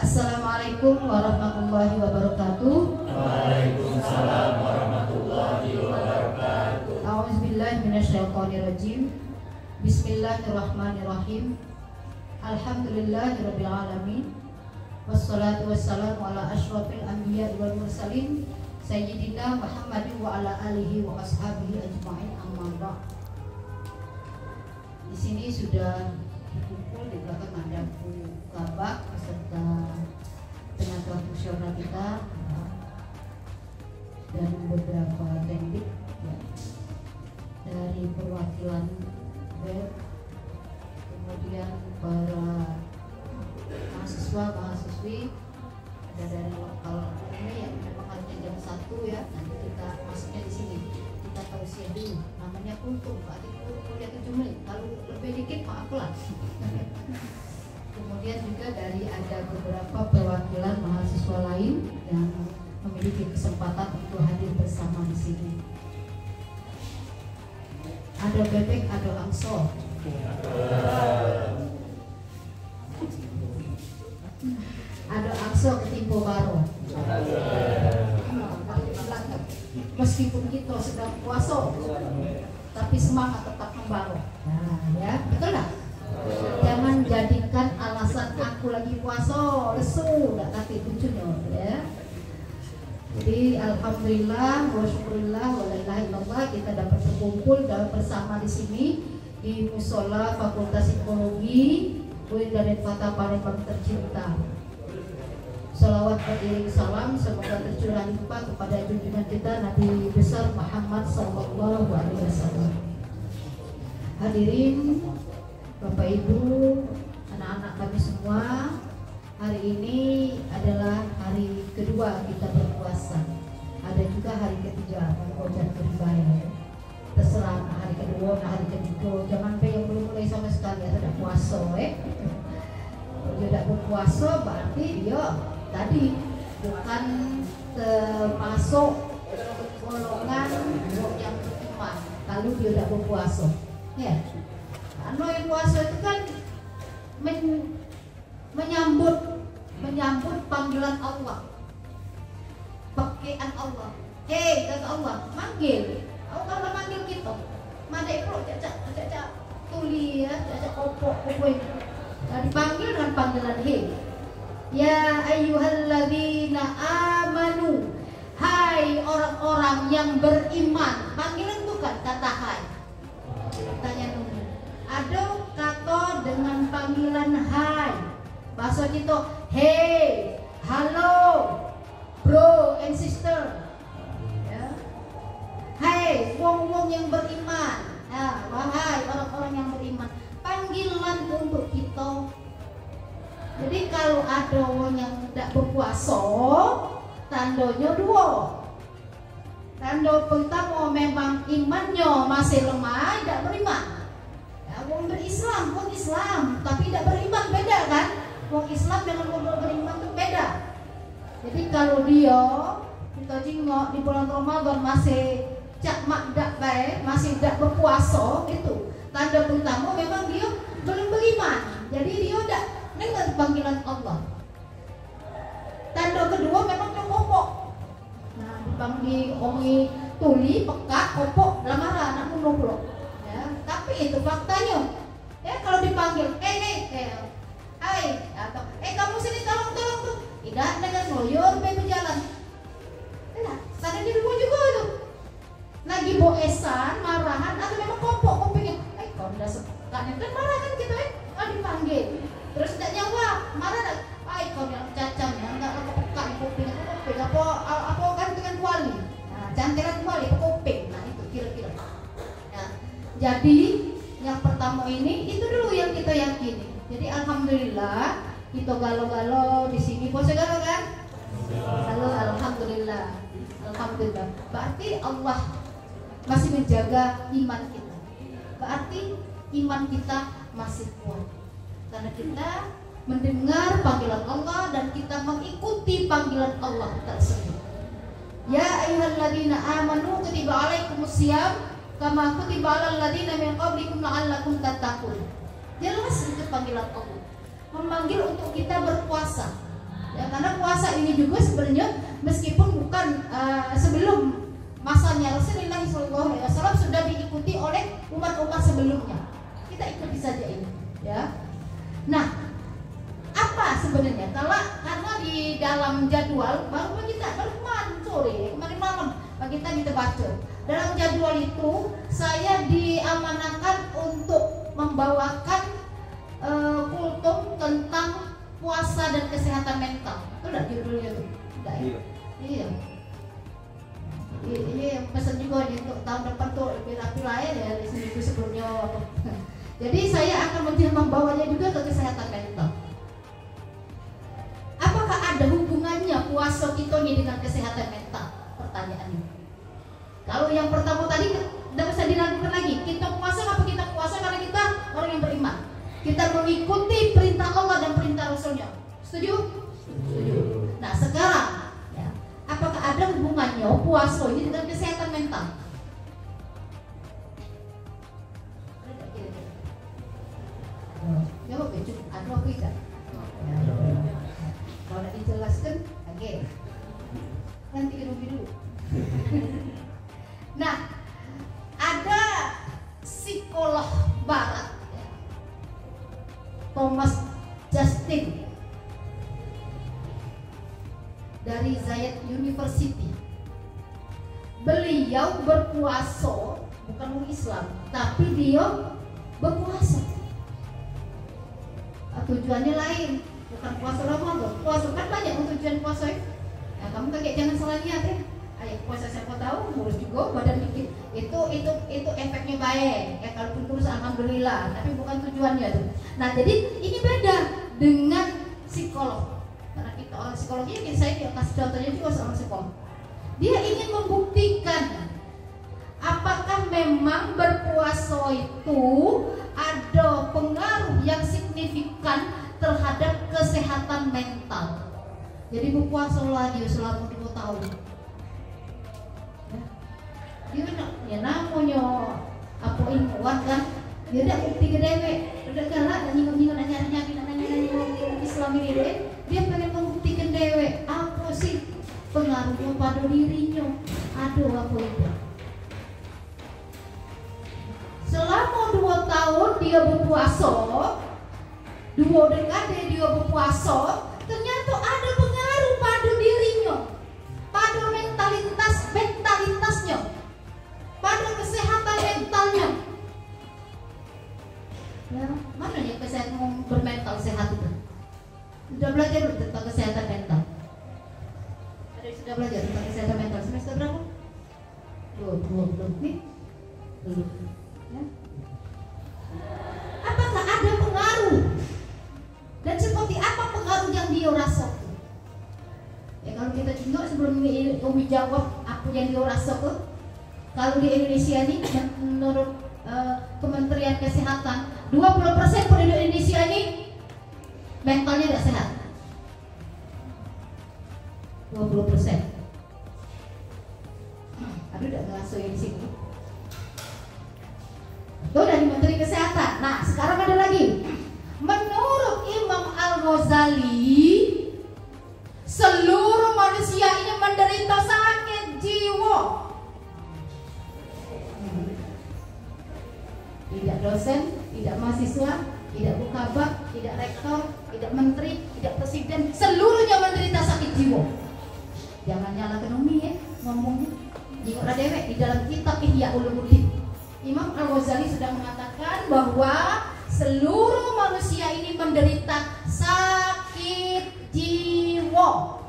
Assalamualaikum warahmatullahi wabarakatuh. Waalaikumsalam warahmatullahi wabarakatuh. A'udzubillahi minasyaitonirrajim. Bismillahirrahmanirrahim. Alhamdulillahirabbil alamin. Wassalatu wassalamu ala asyrofil anbiya'i wal mursalin sayyidina Muhammadin wa ala alihi wa ashabihi ajma'in, amma ba'd. Di sini sudah berkumpul, di belakang ada Bu Kabak beserta tenaga fungsional kita dan beberapa teknik ya, dari perwakilan BEM, kemudian para mahasiswa-mahasiswi, ada dari lokal ini yang memang harusnya jam 1 ya, nanti kita masuknya di sini, kita tausiah dulu, namanya kultum, Pak Atiku kuliah 7 menit, kalau lebih dikit maaflah. Kemudian juga dari ada beberapa perwakilan mahasiswa lain yang memiliki kesempatan untuk hadir bersama di sini. Ada bebek, ada angso. Ada angso ketimpo baro. Meskipun kita sedang puasa, tapi semangat tetap membaro. Nah, ya, betul nggak? Jangan jadikan alasan aku lagi puasa, lesu, nggak kati lucunya, ya. Jadi alhamdulillah, wa syukurillah, wa la ilaha illallah, kita dapat berkumpul dan bersama di sini di Musola Fakultas Psikologi UIN Darul Fatah Palembang tercinta. Salawat beriring salam semoga tercurah limpah kepada junjungan kita Nabi besar Muhammad sallallahu alaihi wasallam. Hadirin Bapak Ibu, anak-anak kami semua, hari ini adalah hari kedua kita berpuasa. Ada juga hari ketiga, jangan berbayar. Terserah hari kedua, hari ketiga. Jangan sampai yang belum mulai sama sekali ada puasa, Kalau dia tidak berpuasa berarti dia tadi bukan termasuk golongan yang beriman. Kalau dia tidak berpuasa, ya. Karena yang puasa itu kan menyambut panggilan Allah, pakaian Allah. Hei, kata Allah, manggil. Allah manggil kita. Mana itu cacak tuli ya, cacak kopok ini. Nah, dipanggil dengan panggilan hei. Ya ayyuhalladzina amanu. Hai orang-orang yang beriman. Panggilan bukan kata hai. Tanya dulu. Ada kata dengan panggilan hai. Bahasa kita hey, halo, bro and sister. Ya. Hai, wong-wong yang beriman. Ya, wahai orang-orang yang beriman. Panggilan untuk kita. Jadi kalau ada orang yang tidak berpuasa, tandanya dua. Tanda pertama memang imannya masih lemah, tidak beriman. Wong berislam, wong Islam, tapi tidak beriman, beda kan? Wong Islam dengan wong beriman itu beda. Jadi kalau dia kita jengok di bulan Ramadan masih cak mak dak baik, masih tidak berpuasa gitu. Tanda pertama memang dia belum beriman. Jadi dia tidak dengar panggilan Allah. Tanda kedua memang dia kopok. Nah, dipanggil omi tuli, pekat, kopok, lamaran, anak muda. Ya, tapi itu faktanya. Ya, kalau dipanggil, hai, atau kamu sini tolong tuh. Tidak dengan ngoyor, berjalan. Tidak, sana di rumah juga tuh. Lagi boesan, marahan, atau memang kopok, kopingnya. Kalau udah kan marah kan kita dipanggil. Terus tidak nyawa, marah dah. Kalau yang cacangnya enggak kepekat kuping apa kan dengan kuali. Nah, cantiran kuali kuping. Nah, itu kira-kira. Jadi yang pertama ini itu dulu yang kita yakini. Jadi alhamdulillah kita galau-galau di sini. Puasa galau kan? Halo, alhamdulillah. Alhamdulillah. Berarti Allah masih menjaga iman kita. Berarti iman kita masih kuat. Karena kita mendengar panggilan Allah dan kita mengikuti panggilan Allah tersebut. Ya ayyuhalladzina amanu kutiba alaikumusiyam kama kutiba alal ladzina min qablikum la'allakum tattaqun. Jelas itu panggilan Allah. Memanggil untuk kita berpuasa. Ya, karena puasa ini juga sebenarnya meskipun bukan sebelum masanya Rasulullah SAW sudah diikuti oleh umat-umat sebelumnya. Kita ikuti saja ini, ya. Nah, apa sebenarnya? Karena di dalam jadwal baru kemarin sore, kemarin malam kita baca. Dalam jadwal itu saya diamanahkan untuk membawakan kultum tentang puasa dan kesehatan mental. Itu udah judulnya tuh. Udah, ya? Iya. Ini yang pesan juga nih untuk tahun depan tuh lebih rapi lain ya di seminggu sebelumnya. Jadi saya akan membawanya juga ke kesehatan mental. Apakah ada hubungannya puasa kita ini dengan kesehatan mental? Pertanyaannya. Kalau yang pertama tadi tidak usah diragukan lagi. Kita puasa apa kita puasa karena kita orang yang beriman. Kita mengikuti perintah Allah dan perintah Rasulnya. Setuju? Setuju. Nah sekarang, ya, apakah ada hubungannya puasa ini dengan kesehatan mental? Jawab ya, cukup. Ada apa tidak? Kalau tidak dijelaskan, oke. Nanti dulu. Nah, ada psikolog barat, ya, Thomas Justin dari Zayed University. Beliau berpuasa, bukan orang Islam, tapi dia berpuasa. Tujuannya lain, bukan puasa Ramadan. Puasa kan banyak tujuan puasa. Nah, kamu kaget jangan salah lihat ya. Ayo puasa siapa tahu ngurus juga badan dikit. Itu efeknya baik. Ya kalaupun kurus alhamdulillah, tapi bukan tujuannya tuh. Nah, jadi ini beda dengan psikolog. Karena kita orang psikologi, saya kasih contohnya juga seorang psikolog. Dia ingin membuktikan apakah memang berpuasa itu ada pengaruh yang signifikan terhadap kesehatan mental. Jadi berpuasa lah dia selama 2 tahun. Ya, dia namanya apa ilmuwan kan? Dia ada bukti gede, udah galak dan nyingun nanya Islam ini deh. Dia pengen membuktikan dewe apa sih pengaruhnya pada dirinya. Aduh apa itu? Selama 2 tahun dia berpuasa, 2 dekade dia berpuasa, ternyata ada pengaruh pada dirinya, pada mentalitasnya, pada kesehatan mentalnya. Ya, mana yang kesehatan bermental sehat itu? Sudah belajar tentang kesehatan mental? Ada yang sudah belajar tentang kesehatan mental semester berapa? Belum nih? Belum. Ya. Apakah ada pengaruh? Dan seperti apa pengaruh yang dia rasakan? Ya kalau kita tengok sebelum Umi jawab apa yang dia rasakan, kalau di Indonesia ini menurut Kementerian Kesehatan 20% penduduk Indonesia ini mentalnya tidak sehat. 20%. Aduh tidak ngerasa yang di sini. Itu dari Menteri Kesehatan. Nah sekarang ada lagi. Menurut Imam Al-Ghazali, seluruh manusia ini menderita sakit jiwa. Tidak dosen, tidak mahasiswa, tidak bukabak, tidak rektor, tidak menteri, tidak presiden, seluruhnya menderita sakit jiwa. Jangan nyalakan Umi ya ngomongnya. Jika ada dewek di dalam kitab Ihya Ulumuddin, Imam Al-Ghazali sudah mengatakan bahwa seluruh manusia ini menderita sakit jiwa,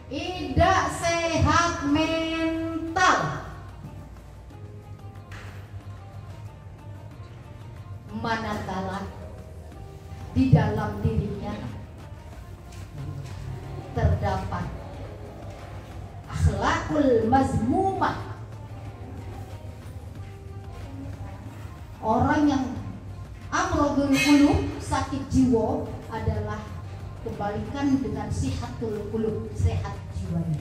tidak sehat mental. Manakala di dalam dirinya terdapat akhlakul mazmumah, orang yang amrodul qulub, sakit jiwa, adalah kebalikan dengan sihatul qulub, sehat jiwanya.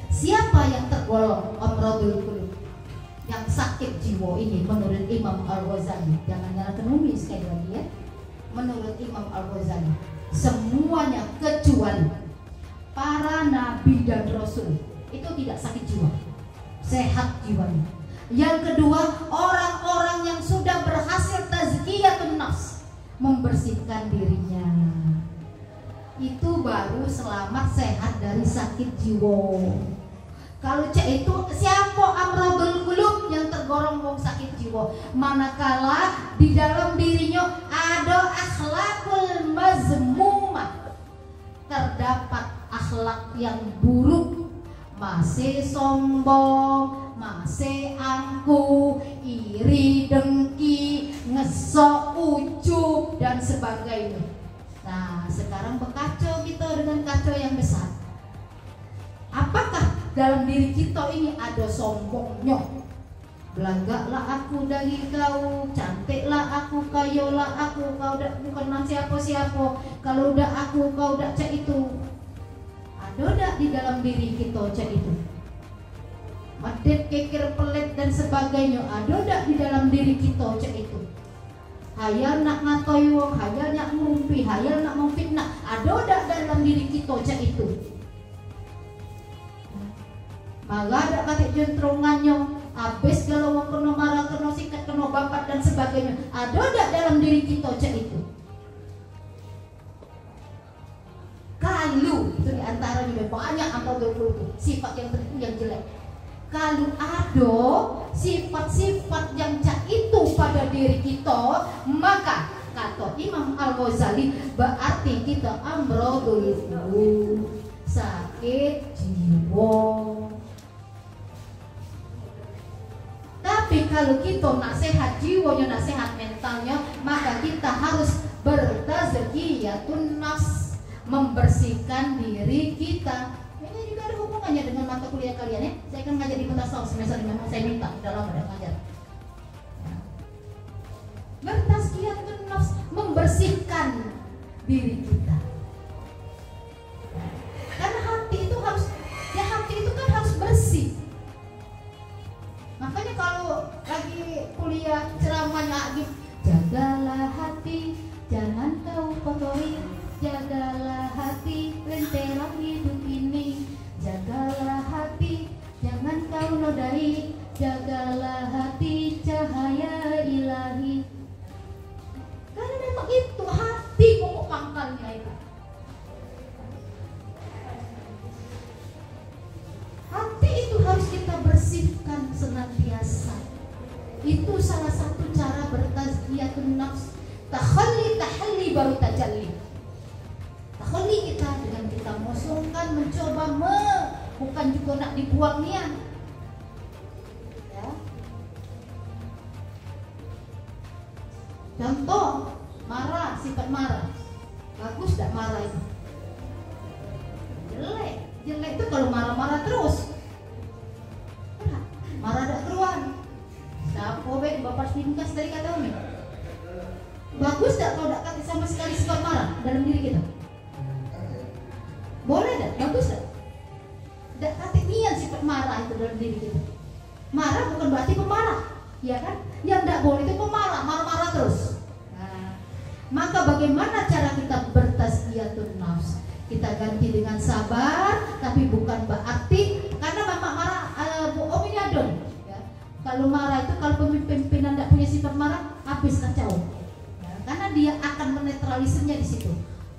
Siapa yang tergolong amrodul qulub, yang sakit jiwa ini menurut Imam Al-Ghazali? Jangan nyalakan Umi sekali lagi ya. Menurut Imam Al-Ghazali, semuanya kecuali para nabi dan rasul itu tidak sakit jiwa, sehat jiwanya. Yang kedua, orang-orang yang sudah berhasil tazkiyatun nafs, membersihkan dirinya, itu baru selamat sehat dari sakit jiwa. Kalau cek itu siapa amradul qulub yang tergolong wong sakit jiwa, manakala di dalam dirinya ada akhlakul mazmumah, terdapat akhlak yang buruk, masih sombong, masih angkuh, iri, dengki, ngesok, ujub dan sebagainya. Nah, sekarang berkacau kita dengan kacau yang besar. Apakah dalam diri kita ini ada sombongnya? Belagaklah aku dari kau, cantiklah aku, kayolah aku, kau bukan siapa-siapa. Kalau udah aku, kau udah cek itu. Ada udah di dalam diri kita cek itu. Madet, kekir, pelit dan sebagainya. Ada udah di dalam diri kita cek itu. Hayal nak ngatoi wong, hayal nak ngumpi, hayal nak memfitnah. Ada udah dalam diri kita cek itu. Maka ada kata jentrongannya, habis kalau mau kena marah, kena sikat, kena bapat dan sebagainya. Ada udah dalam diri kita cek itu. Kalau itu diantara juga banyak angka 20 itu sifat yang jelek. Kalau ada sifat-sifat yang cak itu pada diri kita, maka kata Imam Al-Ghazali berarti kita amradul qulub, sakit jiwa. Tapi kalau kita nak sehat jiwanya, nak sehat mentalnya, maka kita harus bertazkiyatun nafs, membersihkan diri kita. Ini juga ada hubungannya dengan mata kuliah kalian ya. Saya akan ngajar di Petasau semester 5, memang saya minta dalam ada ngajar. Bertazkiyatun nafs, membersihkan diri kita. Karena hati itu harus, ya hati itu kan harus bersih. Makanya kalau lagi kuliah ceramahnya gitu, jagalah hati, jangan kau kotori, jagalah hati, lentelah hidup ini, jagalah hati, jangan kau nodai, jagalah hati, cahaya ilahi. Karena memang itu hati pokok pangkalnya itu. Hati itu harus kita bersihkan senantiasa. Itu salah satu cara bertazkiyatun nafs. Tahalli baru tajalli. Tahalli kita dengan kita mosongkan, mencoba bukan juga nak dibuang nian. Ya. Contoh, marah, sifat marah. Bagus tak marah itu? Jelek. Jelek itu kalau marah-marah terus. Marah tak keruan. Siapa baik bapak singkas dari kata umi. Bagus tak kalau tak kata sama sekali sifat marah dalam diri kita? Boleh tak? Bagus tak? Tak kata niat sifat marah itu dalam diri kita. Marah bukan berarti pemarah, ya kan? Yang tak boleh itu pemarah, marah-marah terus. Nah, maka bagaimana cara kita bertazkiyatun nafs? Kita ganti dengan sabar, tapi bukan berarti karena mama marah, Bu Om ini adon. Ya. Kalau marah itu, kalau pemimpinan tidak punya sifat marah, habis kacau. Ya. Karena dia akan menetralisirnya di situ.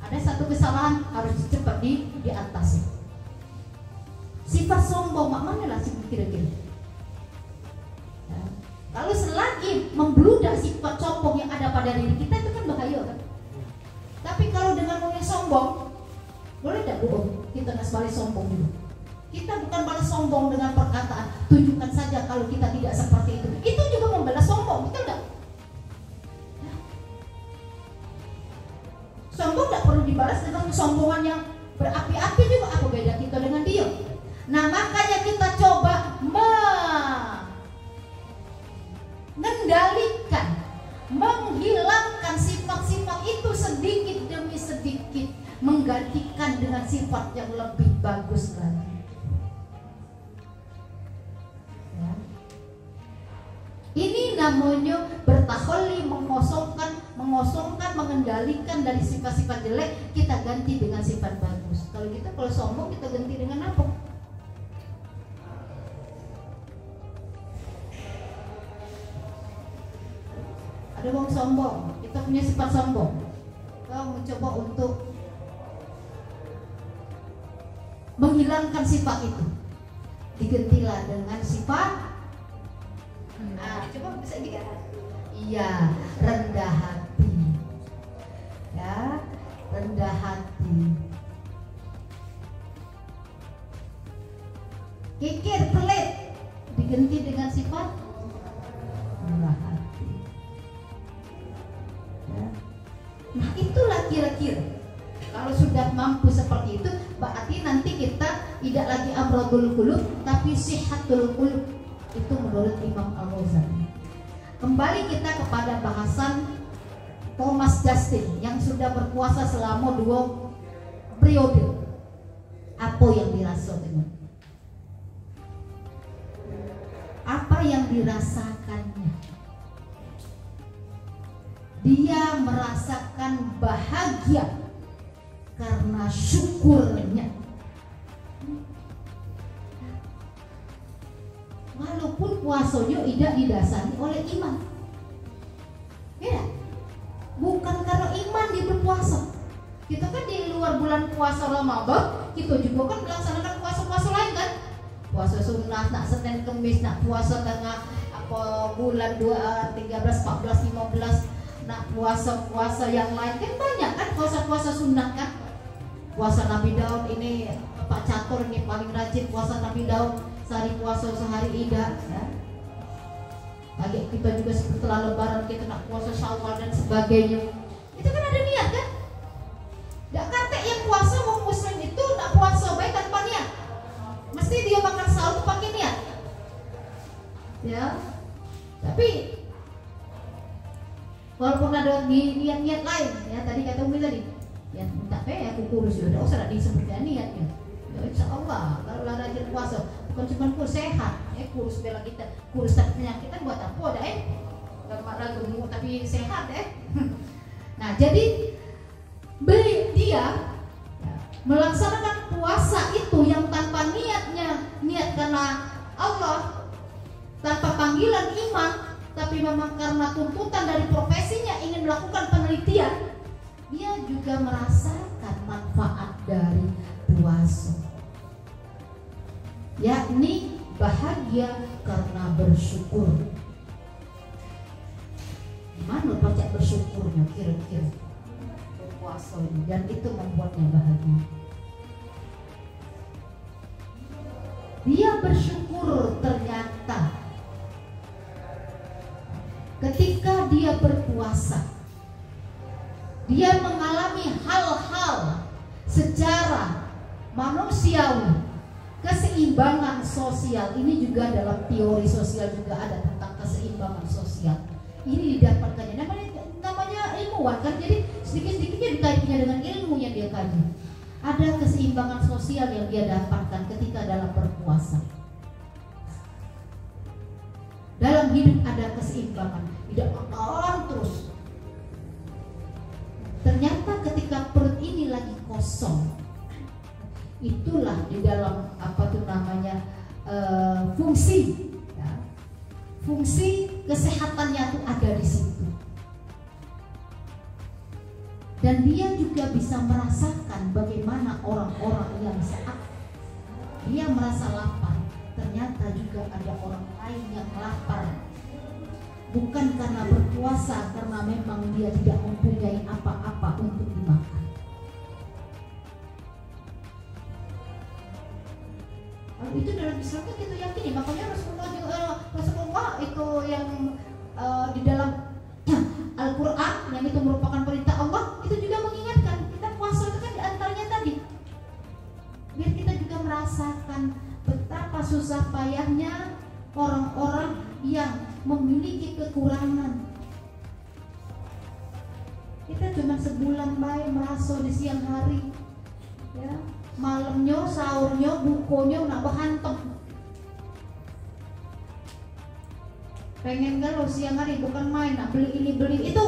Ada satu kesalahan harus cepat diatasi. Sifat sombong, mak mana lah sih kira-kira? Ya. Kalau selagi membludak sifat sombong yang ada pada diri kita itu kan bahaya kan? Tapi kalau dengan orang sombong, boleh tidak Bu? Kita nggak balik sombong dulu. Kita bukan balas sombong dengan perkataan, tunjukkan saja kalau kita tidak seperti itu. Itu juga membalas sombong, betul nggak? Sombong tidak perlu dibalas dengan kesombongan yang berapi-api juga. Apa beda kita dengan dia? Nah makanya kita coba mengendalikan, menghilangkan sifat-sifat itu sedikit demi sedikit, menggantikan dengan sifat yang lebih bagus lagi. Ya. Ini namanya bertahalli, mengosongkan, mengosongkan, mengendalikan dari sifat-sifat jelek, kita ganti dengan sifat bagus. Kalau kita kalau sombong kita ganti dengan apa? Ada orang sombong, kita punya sifat sombong. Kau mencoba untuk menghilangkan sifat itu, digantilah dengan sifat Coba bisa juga. iya, rendah hati. Ya, rendah hati. Kikir, pelit, diganti dengan sifat murah hati. Ya. Nah, itulah kira-kira. Kalau sudah mampu seperti itu, berarti nanti kita tidak lagi amradul qulub, tapi sihatul qulub. Itu menurut Imam Al-Ghazali. Kembali kita kepada bahasan Thomas Justin yang sudah berpuasa selama 2 periode. Apa yang dirasakannya? Apa yang dirasakannya? Dia merasakan bahagia karena syukurnya. Walaupun puasanya tidak didasari oleh iman, ya, bukan karena iman dia berpuasa. Kita kan di luar bulan puasa Ramadan, kita juga kan melaksanakan puasa-puasa lain kan, puasa sunnah, nak Senin Kemis, nak puasa tengah apa bulan 2, 13, 14, 15, nak puasa-puasa yang lain kan banyak kan, puasa-puasa sunnah kan. Puasa Nabi Daud ini Pak Catur ini paling rajin puasa Nabi Daud, sehari puasa sehari tidak ya. Lagi kita juga setelah lebaran kita nak puasa Syawal dan sebagainya. Itu kan ada niat kan? Tidak kata yang puasa mau muslim itu nak puasa baik tanpa niat. Mesti dia makan sahur pakai niat. Ya. Tapi walaupun ada niat-niat lain ya, tadi kata Umi tadi ya, minta aku kurus ya, udah usah disebutkan niatnya. Ya insya Allah kalau rajin puasa bukan cuma kurus sehat, kurus bela kita, kurus tapi penyakitan buat apa dah gak gemuk tapi sehat Nah jadi dia melaksanakan puasa itu yang tanpa niat karena Allah, tanpa panggilan iman, tapi memang karena tuntutan dari profesinya ingin melakukan penelitian, dia juga merasakan manfaat dari puasa, yakni bahagia karena bersyukur. Mana pajak bersyukurnya kira-kira berpuasa ini, dan itu membuatnya bahagia. Dia bersyukur ternyata ketika dia berpuasa, dia mengalami hal-hal secara manusiawi, keseimbangan sosial. Ini juga dalam teori sosial juga ada tentang keseimbangan sosial. Ini didapatkannya namanya ilmuwan kan, jadi sedikit-sedikitnya dikaitnya dengan ilmu yang dia kaji. Ada keseimbangan sosial yang dia dapatkan ketika dalam berpuasa. Dalam hidup ada keseimbangan, tidak makan terus. Ternyata ketika perut ini lagi kosong, itulah di dalam apa tuh namanya fungsi ya, fungsi kesehatannya tuh ada di situ. Dan dia juga bisa merasakan bagaimana orang-orang yang saat dia merasa lapar, ternyata juga ada orang lain yang lapar. Bukan karena berpuasa, karena memang dia tidak mempunyai apa-apa untuk dimakan. Kalau itu dalam Islam kan kita yakini, makanya Rasulullah itu yang di dalam Al-Quran yang itu merupakan perintah Allah, itu juga mengingatkan kita puasa itu kan diantaranya tadi, biar kita juga merasakan betapa susah payahnya orang-orang yang memiliki kekurangan. Kita cuma sebulan baik merasa di siang hari ya, malamnya, sahurnya, bukonya nak berhantem. Pengen kalau siang hari bukan main, nak beli ini beli itu,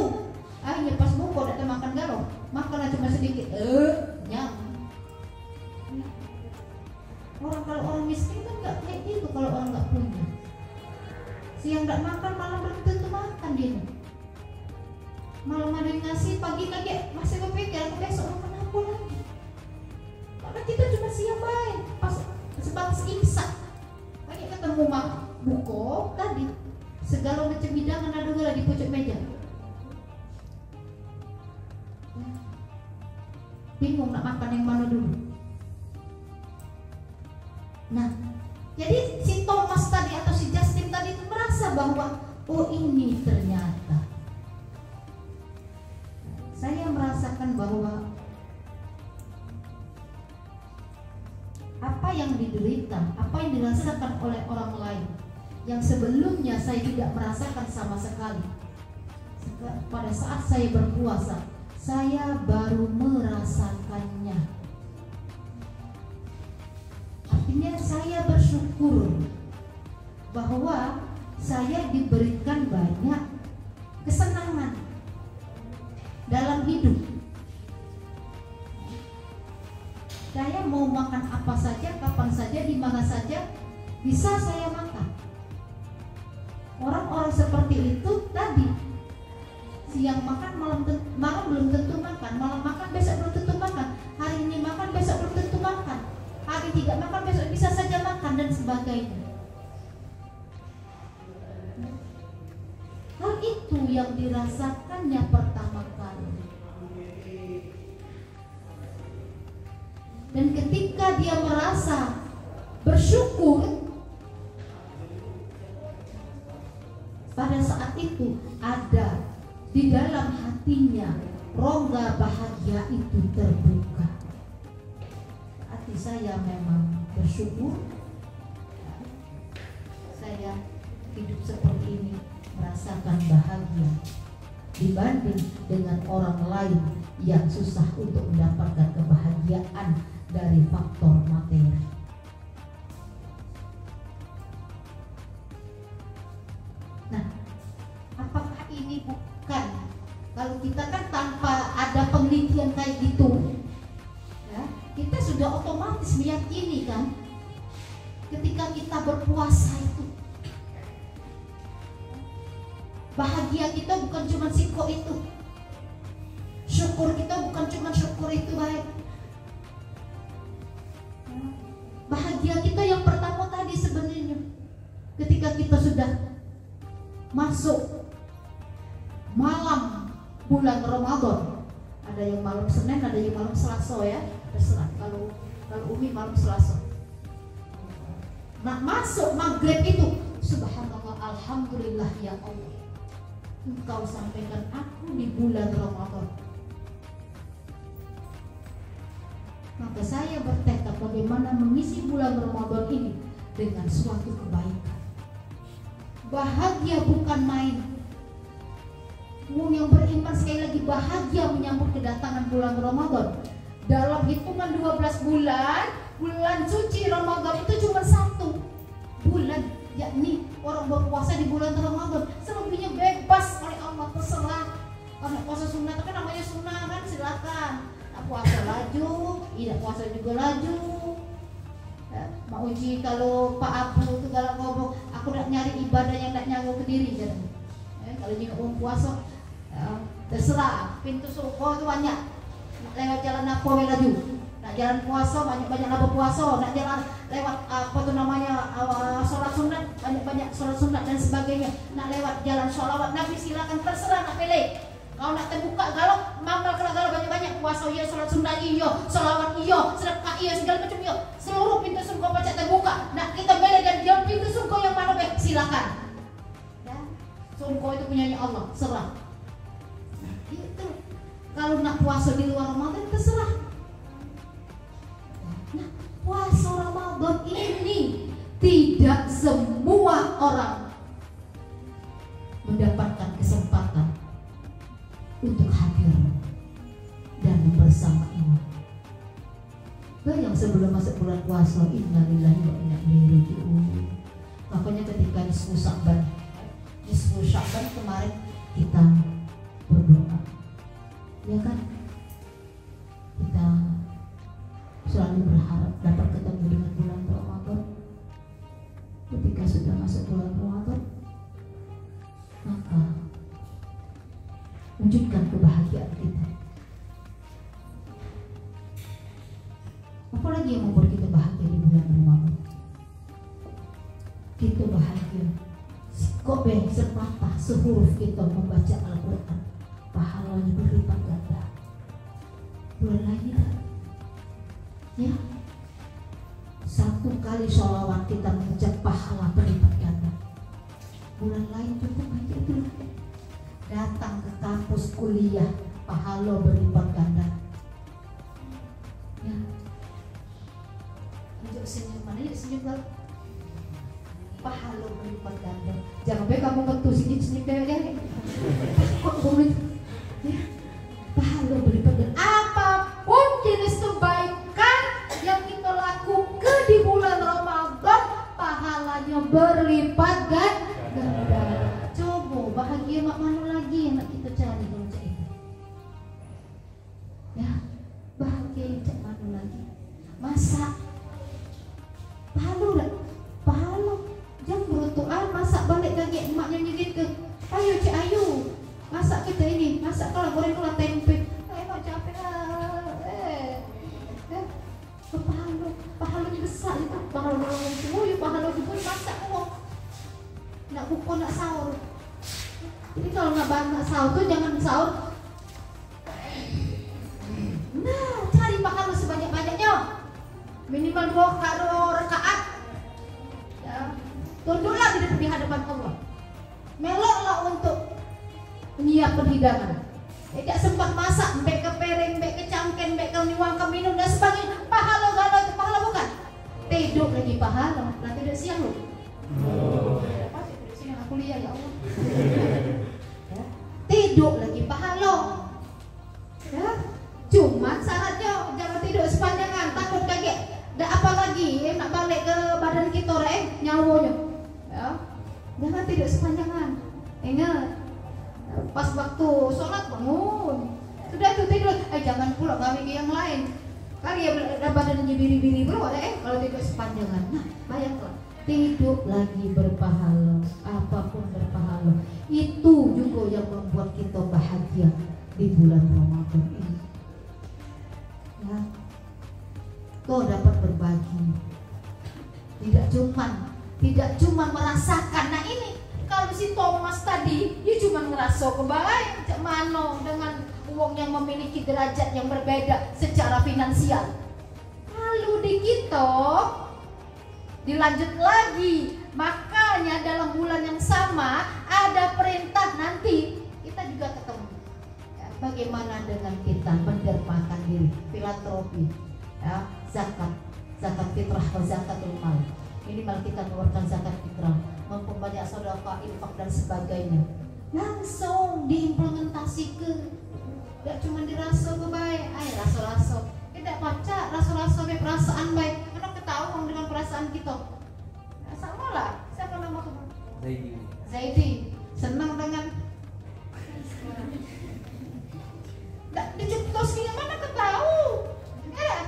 Akhirnya pas buka udah makan galau, makanlah cuma sedikit, nyam. Kalau orang miskin kan nggak kayak gitu kalau orang nggak punya. Siang nggak makan, malam belum tentu makan dia. Malam ada yang ngasih, pagi lagi masih berpikir aku besok makan apa lagi. Karena kita cuma siang baik, pas sebatas imsak. Banyak ketemu mak buko tadi, segala macam hidangan ada di pojok meja. Bingung nak makan yang mana dulu. Nah, jadi si Thomas tadi atau si Justin tadi itu merasa bahwa oh ini ternyata saya merasakan bahwa apa yang diderita, apa yang dirasakan oleh orang lain yang sebelumnya saya tidak merasakan sama sekali. Pada saat saya berpuasa, saya baru merasakannya. Artinya saya bersyukur bahwa saya diberikan banyak kesenangan dalam hidup. Saya mau makan apa saja, kapan saja, di mana saja bisa saya makan. Orang-orang seperti itu tadi siang makan, malam belum tentu makan, malam makan besok belum tentu makan, hari ini makan besok belum tentu makan, hari tidak makan besok bisa saja makan dan sebagainya. Hal itu yang dirasakannya pertama kali. Dan ketika dia merasa bersyukur, pada saat itu ada di dalam hatinya rongga bahagia itu terbuka. Hati saya memang bersyukur, saya hidup seperti ini merasakan bahagia dibanding dengan orang lain yang susah untuk mendapatkan kebahagiaan dari faktor materi. Nah, apakah ini bukan, kalau kita kan tanpa ada penelitian kayak gitu ya, kita sudah otomatis meyakini kan, ketika kita berpuasa itu bahagia kita bukan cuma siko itu, syukur kita bukan cuma syukur itu baik. Bahagia kita yang pertama tadi sebenarnya ketika kita sudah masuk malam bulan Ramadan. Ada yang malam Senin, ada yang malam Selasa ya, terserah. Kalau Umi malam Selasa. Nah, masuk maghrib itu, subhanallah, alhamdulillah ya Allah, Engkau sampaikan aku di bulan Ramadan. Maka saya bertekad bagaimana mengisi bulan Ramadan ini dengan suatu kebaikan. Bahagia bukan main. Yang beriman sekali lagi bahagia menyambut kedatangan bulan Ramadan. Dalam hitungan 12 bulan suci Ramadan itu cuma 1 bulan, yakni orang berpuasa di bulan Ramadan. Selebihnya bebas oleh Allah, terserah. Karena puasa sunnah kan namanya sunnah kan, silakan. Puasa laju, tidak puasa juga laju. Ya, Mak Uji kalau Pak Abu itu kalau ngomong, aku nak nyari ibadah yang nak nyanggu ke diri ya, kalau juga orang puasa ya, terserah. Pintu surga itu banyak. Nak lewat jalan apa laju. Nak jalan puasa banyak apa puasa. Nak jalan lewat apa tuh namanya sholat sunat banyak sholat sunat dan sebagainya. Nak lewat jalan sholawat Nabi silakan, terserah nak pilih. Kalau nak terbuka galau, mamal kalau galau banyak-banyak puasa iya, sholat sunat iya, sholawat iya, sedekah iya, segala macam iya. Seluruh pintu surga pacak terbuka. Nak kita pilih dan dia pintu surga yang mana baik, silakan. Ya, surga itu punyanya Allah, serah. Nah, itu. Kalau nak puasa di luar Ramadan terserah. Nah, puasa Ramadan ini tidak semua orang mendapatkan kesempatan untuk hadir dan bersama ini. Yang sebelum masuk bulan puasa, innalillahi wa inna ilaihi raji'un. Makanya ketika nisfu Sya'ban kemarin kita berdoa, Ya kan? Kita selalu berharap dapat ketemu dengan bulan Ramadan. Ketika sudah masuk bulan Ramadan, maka wujudkan kebahagiaan kita. Apalagi yang membuat kita bahagia di bulan Ramadan? Kita bahagia kobe sepatah sehuruf kita membaca Al-Quran, pahalanya berlipat ganda. Bulan lain ya, satu kali sholawat kita mengucap pahala berlipat ganda. Bulan lain cukup aja dulu. Datang ke kampus kuliah, pahala berlipat ganda. Ya, yuk senyum, mana yuk senyum kalau pahala berlipat ganda. Jangan sampai kamu bentuk senyum deh. Pahala berlipat ganda. Apapun jenis kebaikan yang kita lakukan di bulan Ramadan, pahalanya berlipat ganda. Coba bahagia mak mana lagi yang nak kita cari kalau cak itu? Ya, bahagia cak mana lagi? Masak pahala dah, pahala. Jangan beruntukan masak balik lagi emaknya nyegit ke. Ayo cik ayu, masak kita ini, masak kalau goreng kalau tempe. Mak capek lah. Pahalanya besar itu, pahala orang semua, pahala juga masak kok. Nak buka nak sahur. Jadi kalau nak sahur tuh jangan sahur. Nah, cari pahala sebanyak-banyaknya. Minimal 2 rakaat. Ya. Tunduklah di hadapan Allah. Meloklah untuk menyiapkan hidangan. Tidak sempat masak, mbek ke piring, mbek ke cangkeng, mbek ke niwang ke minum dan sebagainya. Pahala galau itu pahala bukan? Tidur lagi pahala. Nanti udah siang loh. Apa sih udah siang aku lihat ya Allah. Ya. Tidur lagi pahala. Ya. Cuman syaratnya jangan tidur sepanjangan, takut kaget. Dan apalagi nak balik ke badan kita nyawanya. Ya. Jangan tidur sepanjangan. Ingat, pas waktu sholat bangun. Sudah itu tidur. Jangan pula kami ke yang lain. Kali ya badannya biri-biri bro. Kalau tidur sepanjangan. Nah, bayangkan. Tidur lagi berpahala. Apapun berpahala. Itu juga yang membuat kita bahagia di bulan Ramadan ini. Ya. Kau dapat berbagi. Tidak cuma merasakan. Nah ini kalau si Thomas tadi dia cuma ngerasa kebaik cak mano dengan uang yang memiliki derajat yang berbeda secara finansial. Lalu di kita dilanjut lagi, makanya dalam bulan yang sama ada perintah nanti kita juga ketemu. Ya, bagaimana dengan kita mendermakan diri, filantropi, ya, zakat fitrah atau zakatul mal. Minimal kita mengeluarkan zakat fitrah, memperbanyak sedekah, infak dan sebagainya. Langsung diimplementasikan. Tidak cuma dirasa baik, rasa-rasa. Tidak baca rasa-rasa baik, perasaan baik. Karena ketahuan dengan perasaan kita. Nah, sama lah. Siapa nama kamu? Zaidi. Senang dengan. Tidak dicetus gimana ketahu?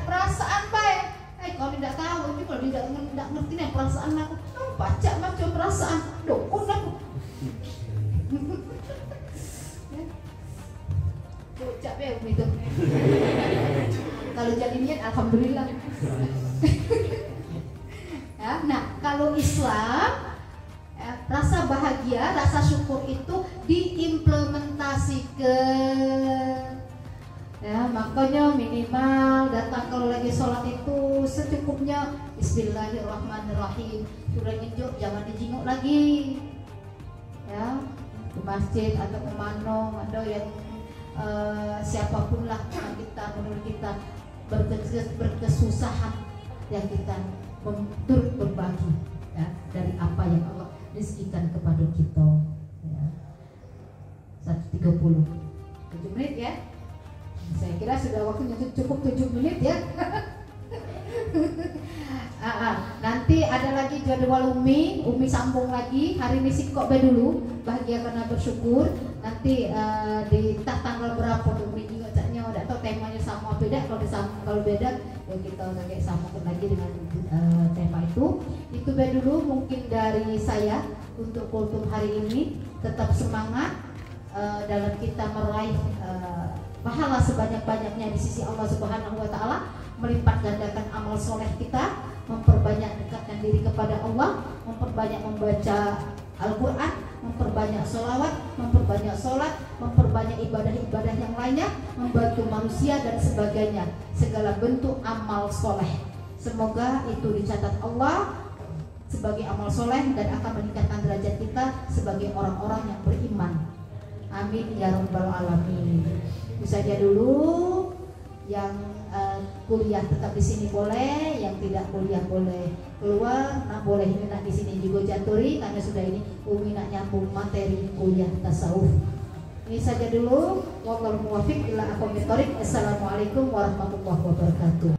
Perasaan baik. Kalau tidak tahu, ini kalau tidak ngerti nih perasaan aku, baca perasaan, dokun aku. Ucap ya itu. Kalau jadi niat, alhamdulillah. Ya, nah kalau Islam, rasa bahagia, rasa syukur itu diimplementasikan. Ya, makanya minimal datang kalau lagi sholat itu secukupnya Bismillahirrahmanirrahim. Sudah nyenjuk jangan dijinguk lagi. Ya, ke masjid atau ke mana ada yang siapapun lah kita menurut kita berkesusahan yang kita turut berbagi ya, dari apa yang Allah rezekikan kepada kita. Ya. 1:30 7 menit ya. Saya kira sudah waktunya cukup 7 menit ya. Nanti ada lagi jadwal Umi sambung lagi. Hari ini sikok dulu, bahagia karena bersyukur. Nanti di tanggal berapa Umi juga atau temanya sama beda. Kalau beda ya kita kayak samakan lagi dengan tema itu. Itu dulu mungkin dari saya untuk kultum hari ini. Tetap semangat dalam kita meraih pahala sebanyak-banyaknya di sisi Allah Subhanahu wa taala, melipat gandakan amal soleh kita, memperbanyak dekatkan diri kepada Allah, memperbanyak membaca Al-Quran, memperbanyak sholawat, memperbanyak sholat, memperbanyak ibadah-ibadah yang lainnya, membantu manusia dan sebagainya, segala bentuk amal soleh. Semoga itu dicatat Allah sebagai amal soleh dan akan meningkatkan derajat kita sebagai orang-orang yang beriman. Amin ya rabbal alamin. Itu saja dulu. Yang kuliah tetap di sini boleh, yang tidak kuliah boleh keluar. Nah boleh minat di sini juga jaturi karena sudah ini Umi nak nyambung materi kuliah tasawuf. Ini saja dulu. Wallahu muwaffiq ila aqwamit thoriq. Assalamualaikum warahmatullahi wabarakatuh.